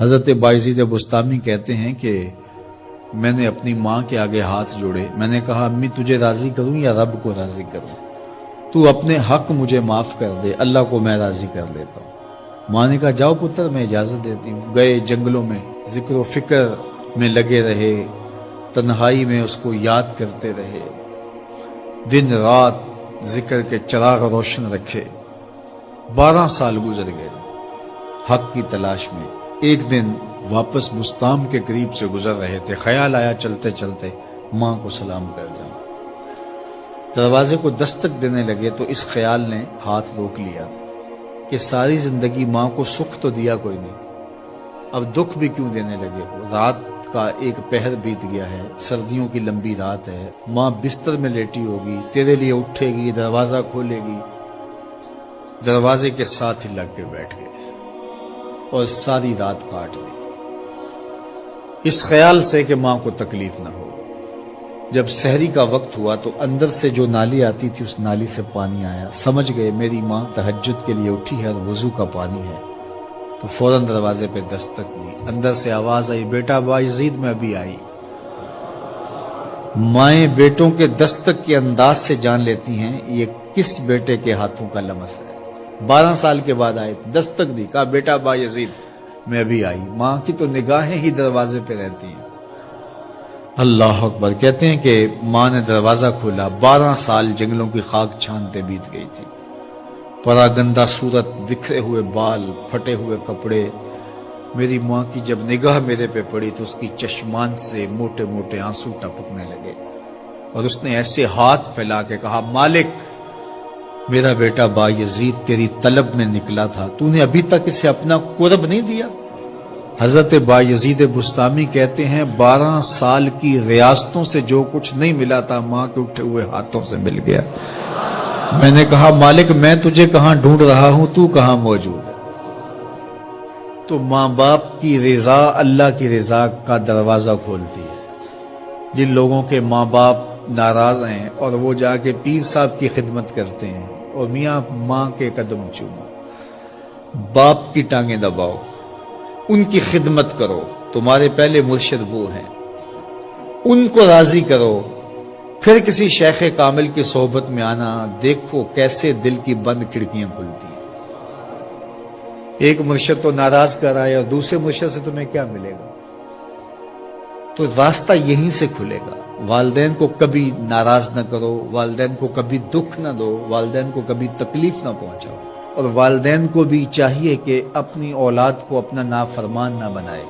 حضرت بایزید بستامی کہتے ہیں کہ میں نے اپنی ماں کے آگے ہاتھ جوڑے، میں نے کہا امی تجھے راضی کروں یا رب کو راضی کروں؟ تو اپنے حق مجھے معاف کر دے، اللہ کو میں راضی کر لیتا ہوں۔ ماں نے کہا جاؤ پتر میں اجازت دیتی ہوں۔ گئے جنگلوں میں ذکر و فکر میں لگے رہے، تنہائی میں اس کو یاد کرتے رہے، دن رات ذکر کے چراغ روشن رکھے۔ 12 سال گزر گئے حق کی تلاش میں۔ ایک دن واپس بستام کے قریب سے گزر رہے تھے، خیال آیا چلتے چلتے ماں کو سلام کر جاؤں۔ دروازے کو دستک دینے لگے تو اس خیال نے ہاتھ روک لیا کہ ساری زندگی ماں کو سکھ تو دیا کوئی نہیں، اب دکھ بھی کیوں دینے لگے ہو؟ رات کا ایک پہر بیت گیا ہے، سردیوں کی لمبی رات ہے، ماں بستر میں لیٹی ہوگی، تیرے لیے اٹھے گی، دروازہ کھولے گی۔ دروازے کے ساتھ ہی لگ کے بیٹھ گئے اور ساری رات کاٹ دی، اس خیال سے کہ ماں کو تکلیف نہ ہو۔ جب سحری کا وقت ہوا تو اندر سے جو نالی آتی تھی اس نالی سے پانی آیا، سمجھ گئے میری ماں تہجد کے لیے اٹھی ہے اور وضو کا پانی ہے، تو فوراً دروازے پہ دستک دی۔ اندر سے آواز آئی بیٹا بایزید میں ابھی آئی۔ مائیں بیٹوں کے دستک کے انداز سے جان لیتی ہیں یہ کس بیٹے کے ہاتھوں کا لمس ہے۔ 12 سال کے بعد آئے، دستک دی، کہا بیٹا بایزید میں ابھی آئی۔ ماں کی تو نگاہیں ہی دروازے پہ رہتی ہیں۔ اللہ اکبر۔ کہتے ہیں کہ ماں نے دروازہ کھولا، 12 سال جنگلوں کی خاک چھانتے بیت گئی تھی، پراگندہ صورت، بکھرے ہوئے بال، پھٹے ہوئے کپڑے۔ میری ماں کی جب نگاہ میرے پہ پڑی تو اس کی چشمان سے موٹے موٹے آنسو ٹپکنے لگے، اور اس نے ایسے ہاتھ پھیلا کے کہا مالک میرا بیٹا بایزید تیری طلب میں نکلا تھا، تو نے ابھی تک اسے اپنا قرب نہیں دیا۔ حضرت بایزید بستامی کہتے ہیں 12 سال کی ریاستوں سے جو کچھ نہیں ملا تھا ماں کے اٹھے ہوئے ہاتھوں سے مل گیا۔ میں نے کہا مالک میں تجھے کہاں ڈھونڈ رہا ہوں، تو کہاں موجود ہے؟ تو ماں باپ کی رضا اللہ کی رضا کا دروازہ کھولتی ہے۔ جن لوگوں کے ماں باپ ناراض ہیں اور وہ جا کے پیر صاحب کی خدمت کرتے ہیں اور میاں ماں کے قدم چومو، باپ کی ٹانگیں دباؤ، ان کی خدمت کرو، تمہارے پہلے مرشد وہ ہیں، ان کو راضی کرو، پھر کسی شیخ کامل کی صحبت میں آنا، دیکھو کیسے دل کی بند کھڑکیاں کھلتی ہیں۔ ایک مرشد تو ناراض کر آئے اور دوسرے مرشد سے تمہیں کیا ملے گا؟ تو راستہ یہیں سے کھلے گا۔ والدین کو کبھی ناراض نہ کرو، والدین کو کبھی دکھ نہ دو، والدین کو کبھی تکلیف نہ پہنچاؤ، اور والدین کو بھی چاہیے کہ اپنی اولاد کو اپنا نافرمان نہ بنائے۔